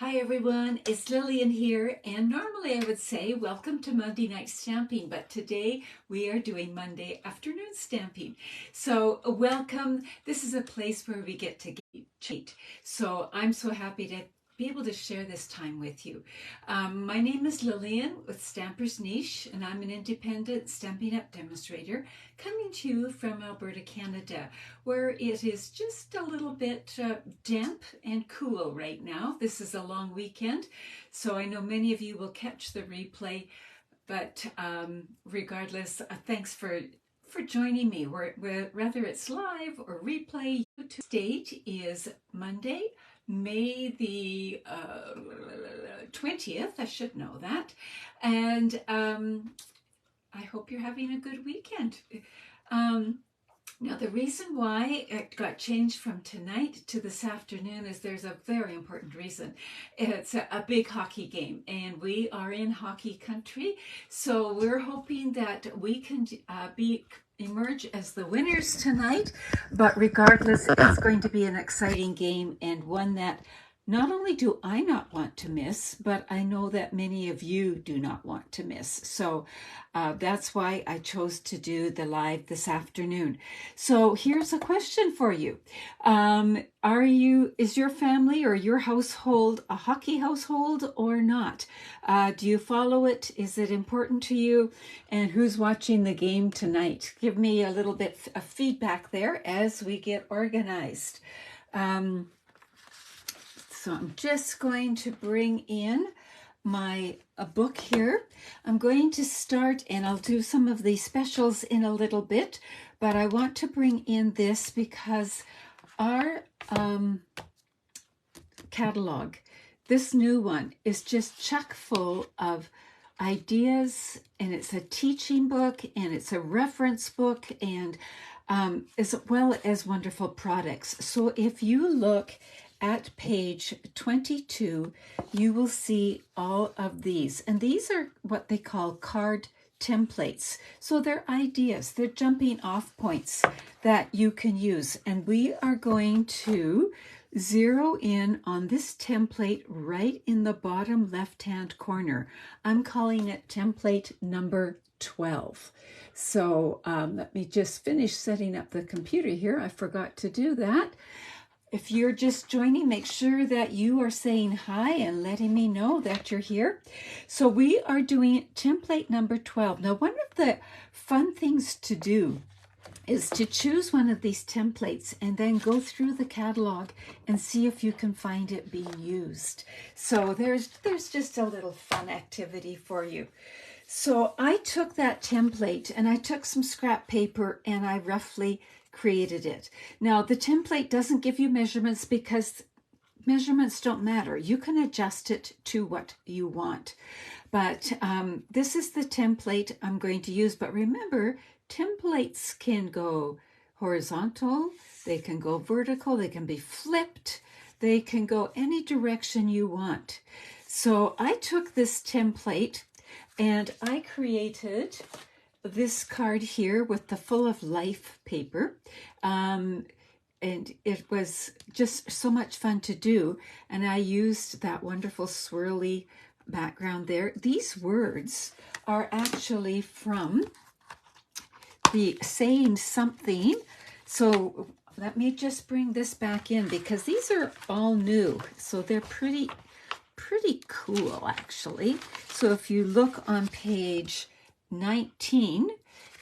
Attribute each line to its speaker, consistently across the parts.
Speaker 1: Hi everyone, it's Lillian here, and normally I would say welcome to Monday Night Stamping, but today we are doing Monday afternoon stamping. So welcome. This is a place where we get to cheat. So I'm so happy to be able to share this time with you. My name is Lillian with Stamper's Niche, and I'm an independent Stampin' Up! Demonstrator coming to you from Alberta, Canada, where it is just a little bit damp and cool right now. This is a long weekend, so I know many of you will catch the replay, but regardless, thanks for joining me. Whether it's live or replay, YouTube date is Monday, May the 20th. I should know that. And I hope you're having a good weekend. Now, the reason why it got changed from tonight to this afternoon is there's a very important reason. It's a big hockey game, and we are in hockey country, so we're hoping that we can emerge as the winners tonight. But regardless, it's going to be an exciting game, and one that not only do I not want to miss, but I know that many of you do not want to miss. So that's why I chose to do the live this afternoon. So here's a question for you. Is your family or your household a hockey household or not? Do you follow it? Is it important to you? And who's watching the game tonight? Give me a little bit of feedback there as we get organized. So I'm just going to bring in my book here. I'm going to start, and I'll do some of the specials in a little bit, but I want to bring in this because our catalog, this new one, is just chock full of ideas, and it's a teaching book, and it's a reference book, and as well as wonderful products. So if you look at page 22, you will see all of these. And these are what they call card templates. So they're ideas, they're jumping off points that you can use. And we are going to zero in on this template right in the bottom left-hand corner. I'm calling it template number 12. So let me just finish setting up the computer here. I forgot to do that. If you're just joining, make sure that you are saying hi and letting me know that you're here. So we are doing template number 12. Now, one of the fun things to do is to choose one of these templates and then go through the catalog and see if you can find it being used. So there's just a little fun activity for you. So I took that template and I took some scrap paper and I roughly created it. Now, the template doesn't give you measurements because measurements don't matter. You can adjust it to what you want. But this is the template I'm going to use. But remember, templates can go horizontal, they can go vertical, they can be flipped, they can go any direction you want. So I took this template and I created this card here with the full of life paper, and it was just so much fun to do, and I used that wonderful swirly background there. These words are actually from the Saying Something. So let me just bring this back in because these are all new, so they're pretty cool actually. So if you look on page 19,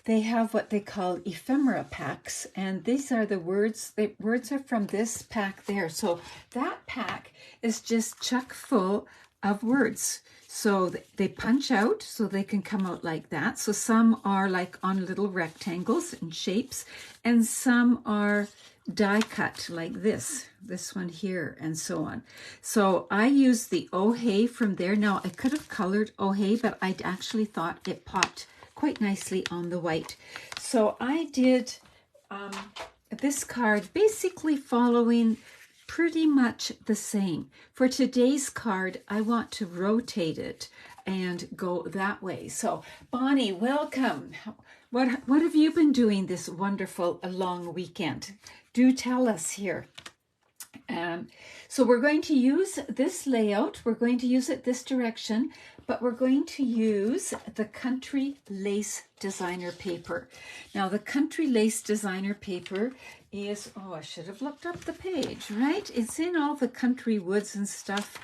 Speaker 1: they have what they call ephemera packs, and these are the words. The words are from this pack there. So that pack is just chock full of words. So they punch out so they can come out like that. So some are like on little rectangles and shapes, and some are die cut like this one here, and so on. So I used the Oh Hey from there. Now I could have colored Oh Hey, but I actually thought it popped quite nicely on the white. So I did this card basically following pretty much the same. For today's card, I want to rotate it and go that way. So Bonnie, welcome. What have you been doing this wonderful long weekend? Do tell us here. So we're going to use this layout. We're going to use it this direction, but we're going to use the Country Lace Designer paper. Now the Country Lace Designer paper is, oh, I should have looked up the page, right? It's in all the country woods and stuff.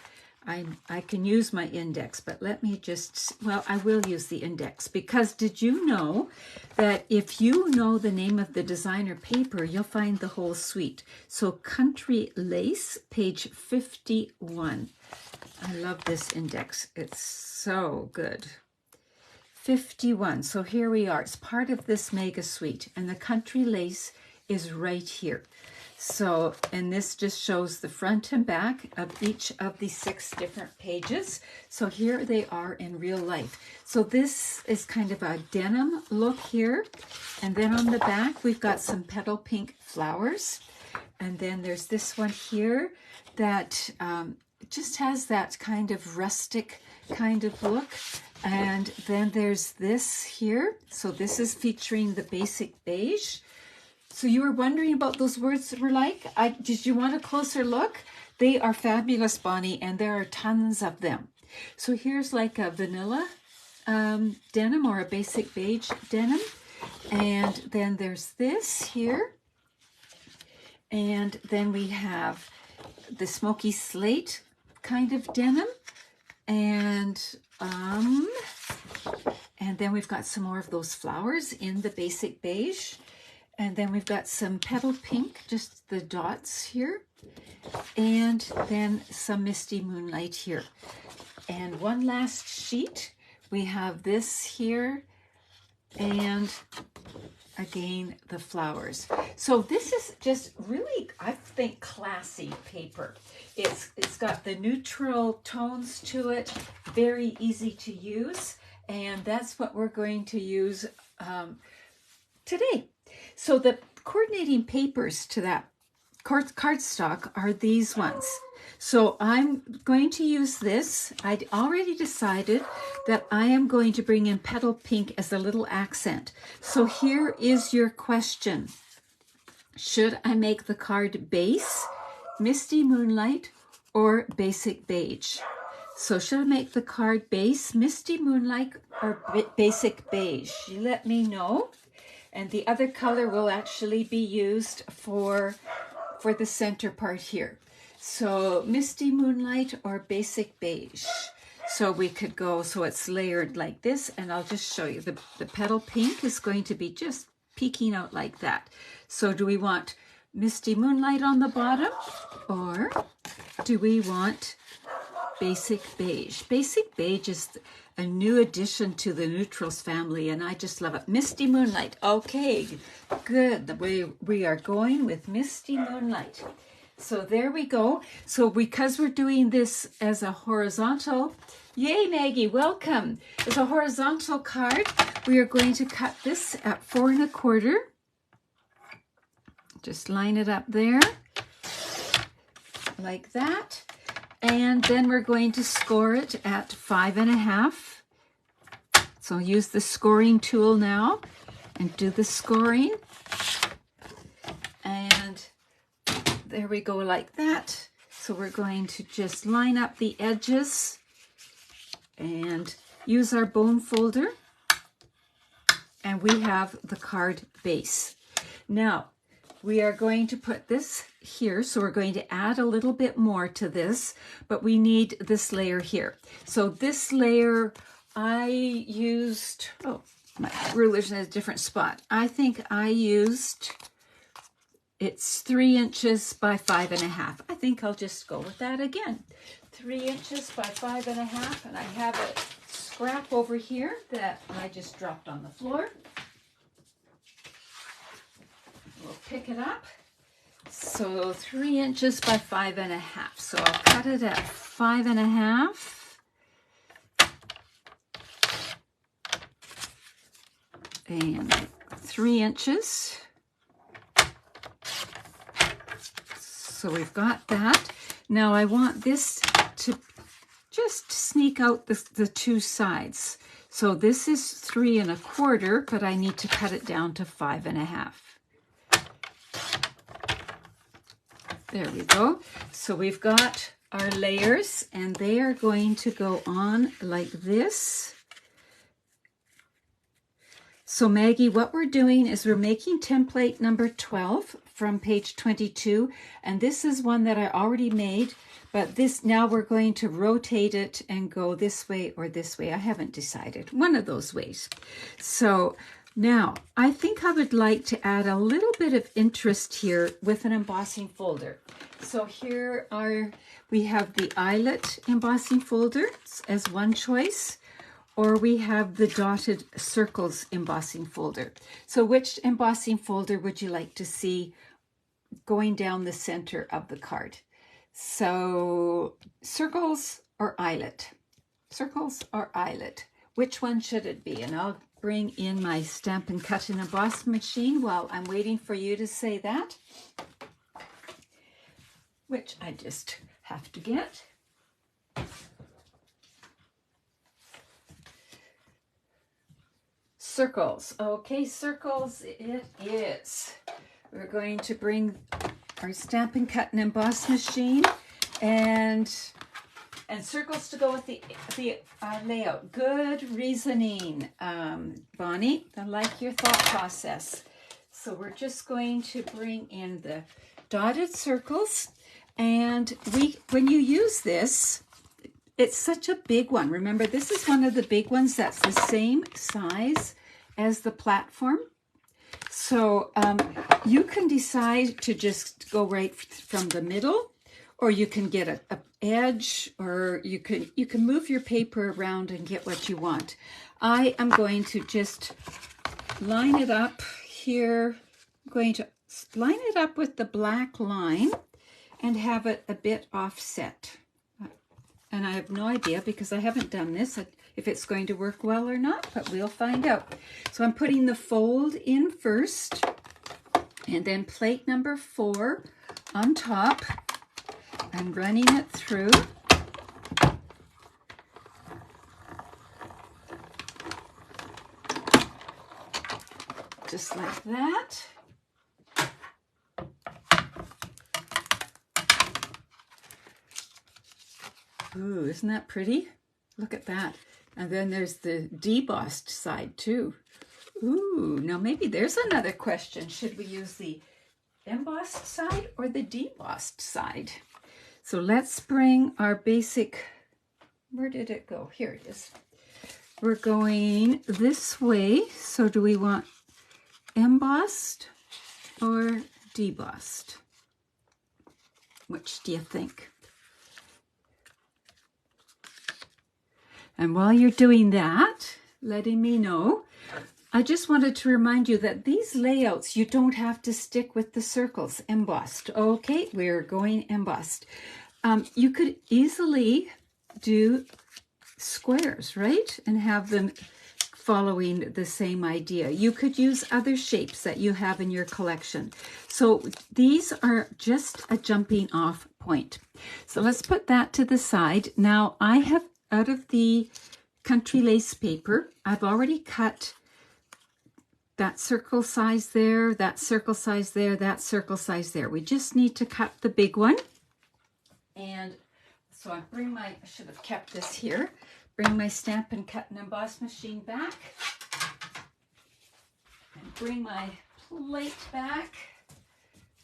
Speaker 1: I can use my index, but let me just, well, I will use the index, because did you know that if you know the name of the designer paper, you'll find the whole suite. So Country Lace, page 51. I love this index. It's so good. 51. So here we are. It's part of this mega suite, and the Country Lace is right here. So, and this just shows the front and back of each of the 6 different pages. So here they are in real life. So this is kind of a denim look here. And then on the back, we've got some petal pink flowers. And then there's this one here that just has that kind of rustic kind of look. And then there's this here. So this is featuring the basic beige. So you were wondering about those words that were like, did you want a closer look? They are fabulous, Bonnie, and there are tons of them. So here's like a vanilla denim or a basic beige denim. And then there's this here. And then we have the smoky slate kind of denim. And then we've got some more of those flowers in the basic beige. And then we've got some petal pink, just the dots here. And then some misty moonlight here. And one last sheet. We have this here. And again, the flowers. So this is just really, I think, classy paper. It's got the neutral tones to it. Very easy to use. And that's what we're going to use today. So the coordinating papers to that cardstock are these ones. So I'm going to use this. I'd already decided that I am going to bring in petal pink as a little accent. So here is your question. Should I make the card base, misty moonlight, or basic beige? So should I make the card base, misty moonlight, or basic beige? You let me know. And the other color will actually be used for the center part here. So misty moonlight or basic beige. So we could go, so it's layered like this, and I'll just show you. The petal pink is going to be just peeking out like that. So do we want misty moonlight on the bottom, or do we want basic beige? Basic beige is a new addition to the neutrals family, and I just love it. Misty moonlight. Okay, good. The way we are going with misty moonlight. So there we go. So because we're doing this as a horizontal, yay, Maggie, welcome. As a horizontal card, we are going to cut this at 4 1/4. Just line it up there like that. And then we're going to score it at 5 1/2. So use the scoring tool now and do the scoring. And there we go like that. So we're going to just line up the edges and use our bone folder. And we have the card base. Now, we are going to put this here, so we're going to add a little bit more to this, but we need this layer here. So this layer, I used, oh, my ruler's in a different spot. I think I used, it's 3 inches by 5 1/2. I think I'll just go with that again. 3 inches by 5 1/2, and I have a scrap over here that I just dropped on the floor. We'll pick it up. So 3 inches by 5 1/2. So I'll cut it at 5 1/2. And 3 inches. So we've got that. Now I want this to just sneak out the 2 sides. So this is 3 1/4, but I need to cut it down to 5 1/2. There we go. So we've got our layers, and they are going to go on like this. So Maggie, what we're doing is we're making template number 12 from page 22, and this is one that I already made, but this now we're going to rotate it and go this way or this way. I haven't decided, one of those ways. So now I think I would like to add a little bit of interest here with an embossing folder. So here we have the eyelet embossing folder as one choice, or we have the dotted circles embossing folder. So which embossing folder would you like to see going down the center of the card? So circles or eyelet? Circles or eyelet? Which one should it be? And I'll bring in my Stampin' Cut and Emboss machine while I'm waiting for you to say that, which I just have to get. Circles. Okay, circles it is. We're going to bring our Stampin' Cut and Emboss machine and circles to go with the layout. Good reasoning, Bonnie. I like your thought process. So we're just going to bring in the dotted circles, and when you use this, it's such a big one. Remember, this is one of the big ones that's the same size as the platform. So you can decide to just go right from the middle, or you can get a edge, or you can move your paper around and get what you want. I am going to just line it up here. I'm going to line it up with the black line and have it a bit offset. And I have no idea, because I haven't done this, if it's going to work well or not, but we'll find out. So I'm putting the fold in first, and then plate number 4 on top, and running it through. Just like that. Ooh, isn't that pretty? Look at that. And then there's the debossed side too. Ooh, now maybe there's another question. Should we use the embossed side or the debossed side? So let's bring our basic, where did it go? Here it is. We're going this way. So do we want embossed or debossed? Which do you think? And while you're doing that, letting me know, I just wanted to remind you that these layouts, you don't have to stick with the circles embossed. Okay, we're going embossed. You could easily do squares, right? And have them following the same idea. You could use other shapes that you have in your collection. So these are just a jumping off point. So let's put that to the side. Now I have, out of the country lace paper, I've already cut that circle size there, that circle size there, that circle size there. We just need to cut the big one. And so I should have kept this here. Bring my Stampin' Cut and Emboss machine back. And bring my plate back.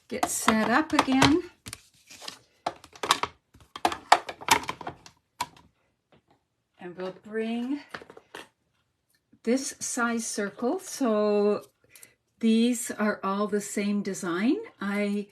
Speaker 1: Get set up again. And we'll bring this size circle. So these are all the same design. I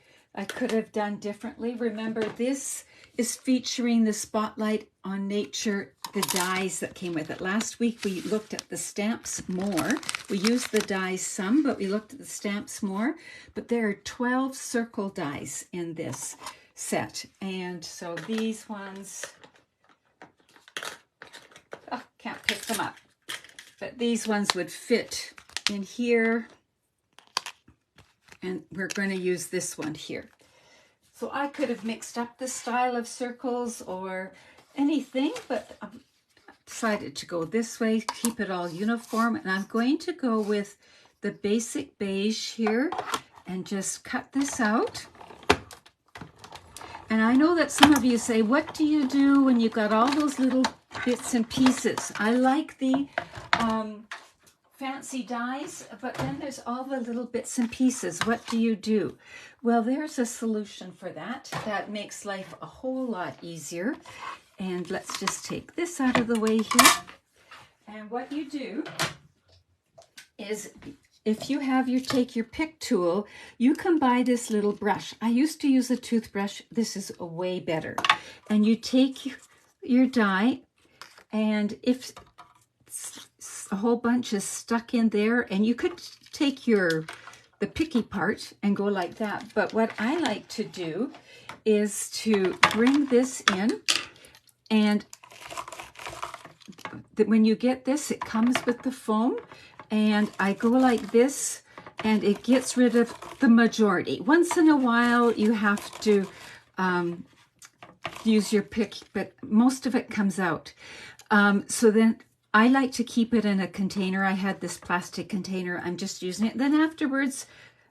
Speaker 1: could have done differently. Remember, this is featuring the Spotlight on Nature, the dies that came with it. Last week we looked at the stamps more. We used the dies some, but we looked at the stamps more. But there are 12 circle dies in this set. And so these ones, oh, can't pick them up. But these ones would fit in here. And we're going to use this one here. So I could have mixed up the style of circles or anything, but I decided to go this way, keep it all uniform. And I'm going to go with the basic beige here and just cut this out. And I know that some of you say, what do you do when you've got all those little bits and pieces? I like the fancy dies, but then there's all the little bits and pieces. What do you do? Well, there's a solution for that. That makes life a whole lot easier. And let's just take this out of the way here. And what you do is, if you have take your pick tool, you can buy this little brush. I used to use a toothbrush. This is way better. And you take your die, and if a whole bunch is stuck in there, and you could take the picky part and go like that. But what I like to do is to bring this in, and when you get this, it comes with the foam. And I go like this, and it gets rid of the majority. Once in a while, you have to use your pick, but most of it comes out. So then I like to keep it in a container. I had this plastic container. I'm just using it. Then afterwards,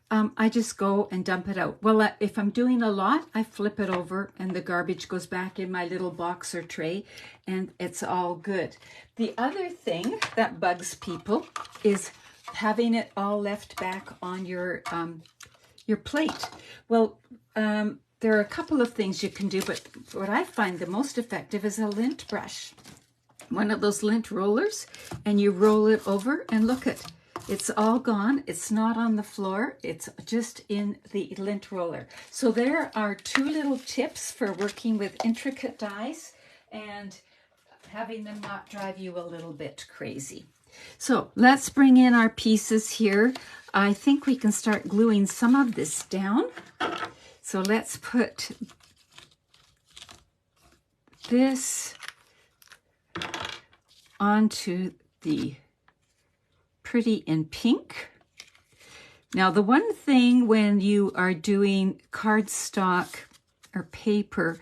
Speaker 1: I just go and dump it out. Well, if I'm doing a lot, I flip it over, and the garbage goes back in my little box or tray, and it's all good. The other thing that bugs people is having it all left back on your plate. Well, there are a couple of things you can do, but what I find the most effective is a lint brush. One of those lint rollers, and you roll it over, and look it's all gone. It's not on the floor. It's just in the lint roller. So there are 2 little tips for working with intricate dies and having them not drive you a little bit crazy. So let's bring in our pieces here. I think we can start gluing some of this down. So let's put this onto the Pretty in Pink. Now, the one thing when you are doing cardstock or paper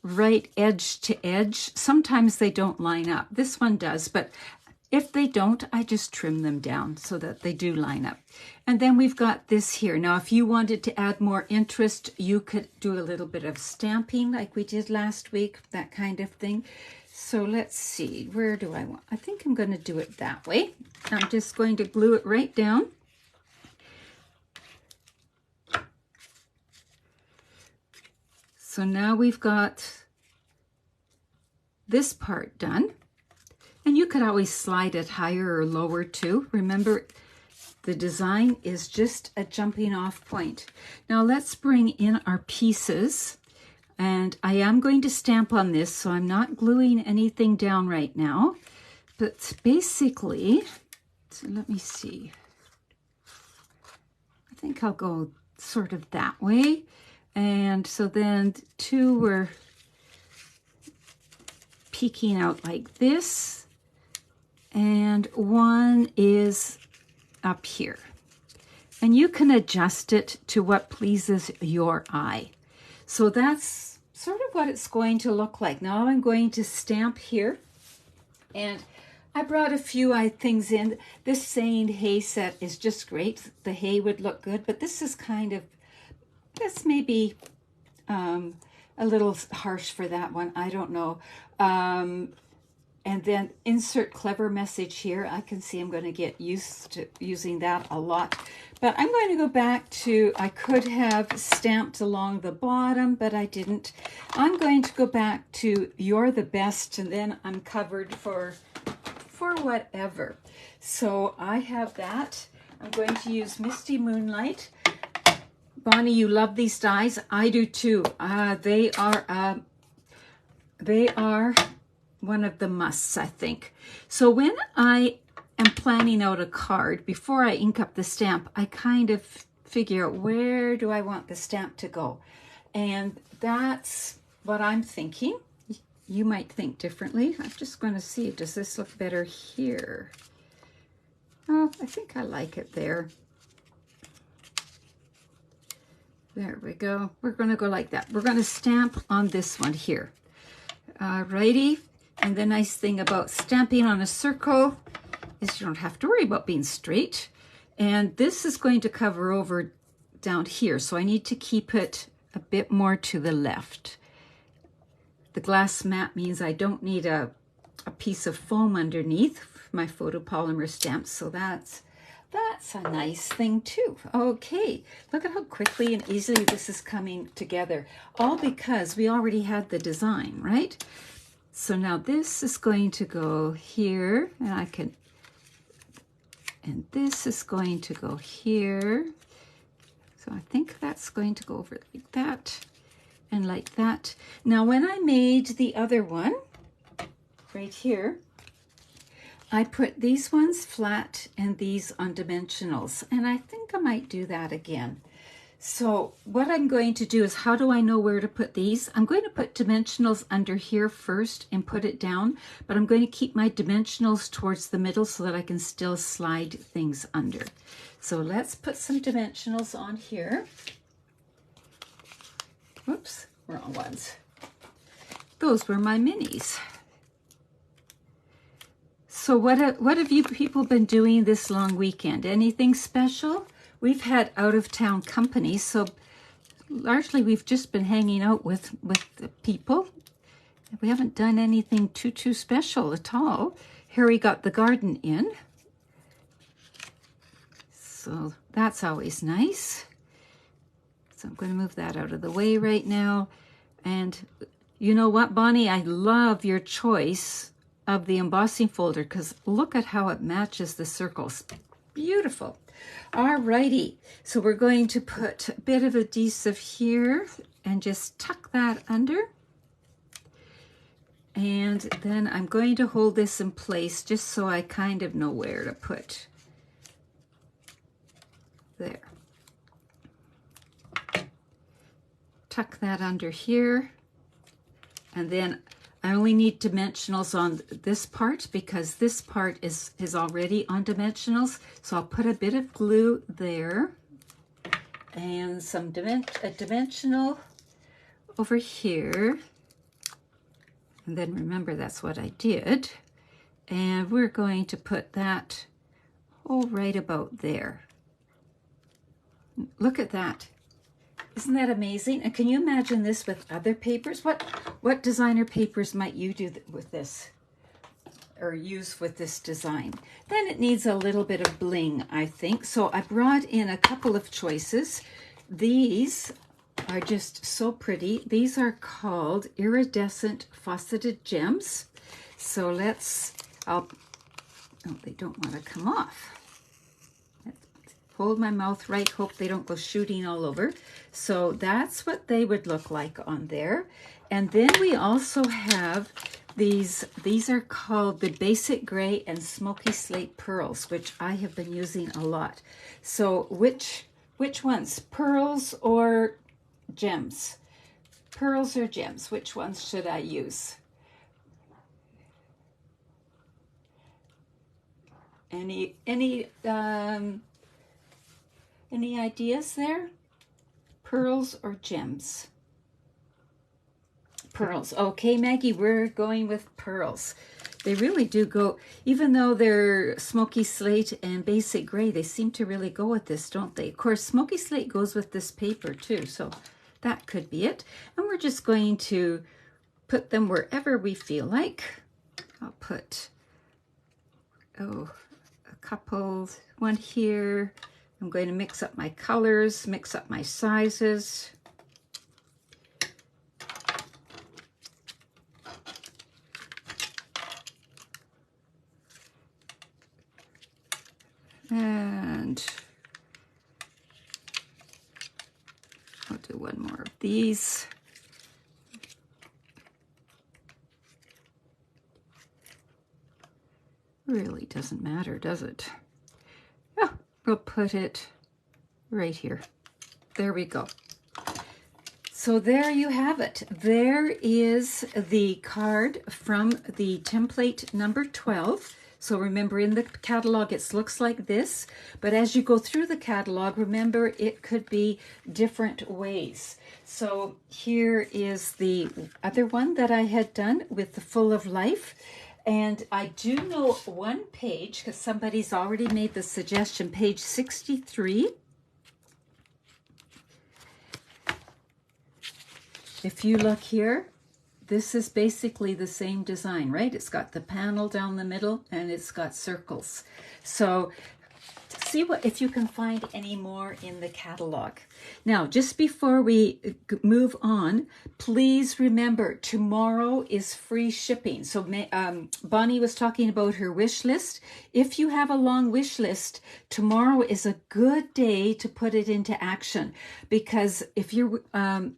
Speaker 1: right edge to edge, sometimes they don't line up. This one does, but if they don't, I just trim them down so that they do line up. And then we've got this here. Now, if you wanted to add more interest, you could do a little bit of stamping like we did last week, that kind of thing. So let's see, where do I want? I think I'm going to do it that way. I'm just going to glue it right down. So now we've got this part done. And you could always slide it higher or lower too. Remember, the design is just a jumping off point. Now let's bring in our pieces. And I am going to stamp on this, so I'm not gluing anything down right now. But basically, so let me see. I think I'll go sort of that way. And so then 2 were peeking out like this. And 1 is up here. And you can adjust it to what pleases your eye. So that's sort of what it's going to look like. Now I'm going to stamp here, and I brought a few things in. This Saying Hay set is just great. The hay would look good, but this is kind of, this may be a little harsh for that one. I don't know. And then insert clever message here. I can see I'm going to get used to using that a lot. But I'm going to go back to, I could have stamped along the bottom, but I didn't. I'm going to go back to You're the Best, and then I'm covered for whatever. So I have that. I'm going to use Misty Moonlight. Bonnie, you love these dies. I do too. They are one of the musts, I think. So when I am planning out a card, before I ink up the stamp, I kind of figure out where do I want the stamp to go. And that's what I'm thinking. You might think differently. I'm just going to see, does this look better here? Oh, I think I like it there. There we go. We're going to go like that. We're going to stamp on this one here. Alrighty. And the nice thing about stamping on a circle is you don't have to worry about being straight. And this is going to cover over down here. So I need to keep it a bit more to the left. The glass mat means I don't need a piece of foam underneath my photopolymer stamps, so that's a nice thing too. Okay, look at how quickly and easily this is coming together, all because we already had the design, right? So now this is going to go here, and this is going to go here. So I think that's going to go over like that and like that. Now when I made the other one, right here, I put these ones flat and these on dimensionals, and I think I might do that again. So what I'm going to do is, how do I know where to put these? I'm going to put dimensionals under here first and put it down, but I'm going to keep my dimensionals towards the middle so that I can still slide things under. So let's put some dimensionals on here. Whoops, wrong ones. Those were my minis. So what have you people been doing this long weekend? Anything special? We've had out-of-town company, so largely we've just been hanging out with the people. We haven't done anything too special at all. Harry got the garden in, so that's always nice. So I'm going to move that out of the way right now. And you know what, Bonnie? I love your choice of the embossing folder, because look at how it matches the circles. Beautiful. Alrighty, so we're going to put a bit of adhesive here and just tuck that under. And then I'm going to hold this in place just so I kind of know where to put. There. Tuck that under here. And then I only need dimensionals on this part because this part is already on dimensionals. So I'll put a bit of glue there and some a dimensional over here. And then remember, that's what I did. And we're going to put that right about there. Look at that. Isn't that amazing? And can you imagine this with other papers? What designer papers might you do with this or use with this design? Then it needs a little bit of bling, I think. So I brought in a couple of choices. These are just so pretty. These are called iridescent faceted gems. So oh, they don't want to come off. Hold my mouth right, hope they don't go shooting all over. So that's what they would look like on there. And then we also have these are called the Basic Gray and Smoky Slate Pearls, which I have been using a lot. So which ones, pearls or gems? Pearls or gems, which ones should I use? Any ideas there? Pearls or gems? Pearls. Okay, Maggie, we're going with pearls. They really do go, even though they're smoky slate and basic gray, they seem to really go with this, don't they? Of course, smoky slate goes with this paper too, so that could be it. And we're just going to put them wherever we feel like. I'll put, a couple, one here. I'm going to mix up my colors, mix up my sizes. And I'll do one more of these. Really doesn't matter, does it? Oh, we'll put it right here. There we go. So there you have it. There is the card from the template number 12. So remember, in the catalog, it looks like this, but as you go through the catalog, remember, it could be different ways. So here is the other one that I had done with the Full of Life. And I do know one page, because somebody's already made the suggestion, page 63. if you look here, this is basically the same design, right? It's got the panel down the middle and it's got circles. So see if you can find any more in the catalog. Now, just before we move on, please remember tomorrow is free shipping. So Bonnie was talking about her wish list. If you have a long wish list, tomorrow is a good day to put it into action, because if your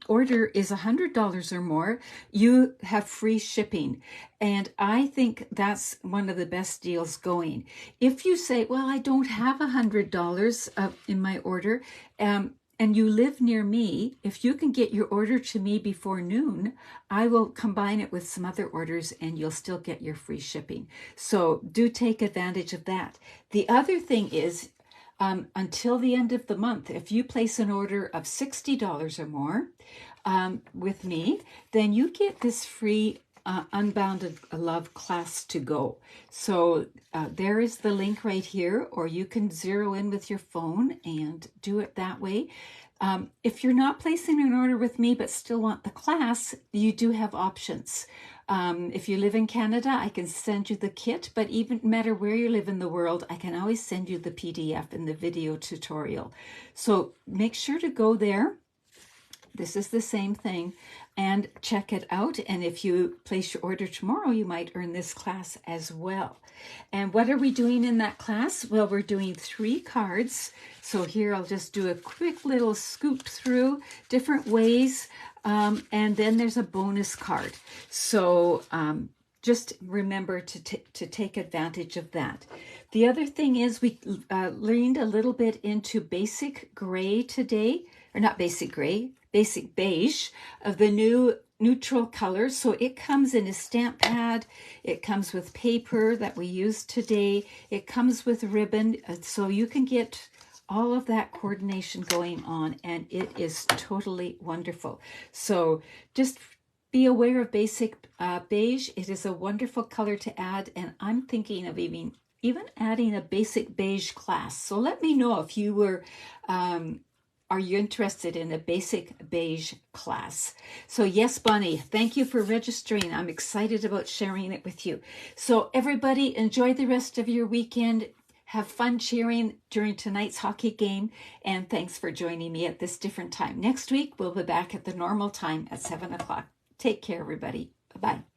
Speaker 1: order is $100 or more, you have free shipping. And I think that's one of the best deals going. If you say, well, I don't have $100 in my order, and you live near me, if you can get your order to me before noon, I will combine it with some other orders and you'll still get your free shipping. So do take advantage of that. The other thing is, until the end of the month, if you place an order of $60 or more with me, then you get this free Unbounded Love class to go. So there is the link right here, or you can zero in with your phone and do it that way. If you're not placing an order with me but still want the class, you do have options. If you live in Canada, I can send you the kit, but even no matter where you live in the world, I can always send you the PDF and the video tutorial. So make sure to go there. This is the same thing, and check it out. And if you place your order tomorrow, you might earn this class as well. And what are we doing in that class? Well, we're doing 3 cards. So here I'll just do a quick little scoop through different ways. And then there's a bonus card. So just remember to take advantage of that. The other thing is we leaned a little bit into basic gray today, or not basic gray, basic beige, of the new neutral colors. So it comes in a stamp pad, it comes with paper that we used today, it comes with ribbon, so you can get all of that coordination going on, and it is totally wonderful. So just be aware of basic beige. It is a wonderful color to add, and I'm thinking of even adding a basic beige class. So let me know if you were are you interested in a basic beige class? So yes, Bonnie, thank you for registering. I'm excited about sharing it with you. So everybody, enjoy the rest of your weekend. Have fun cheering during tonight's hockey game. And thanks for joining me at this different time. Next week, we'll be back at the normal time at 7 o'clock. Take care, everybody. Bye-bye.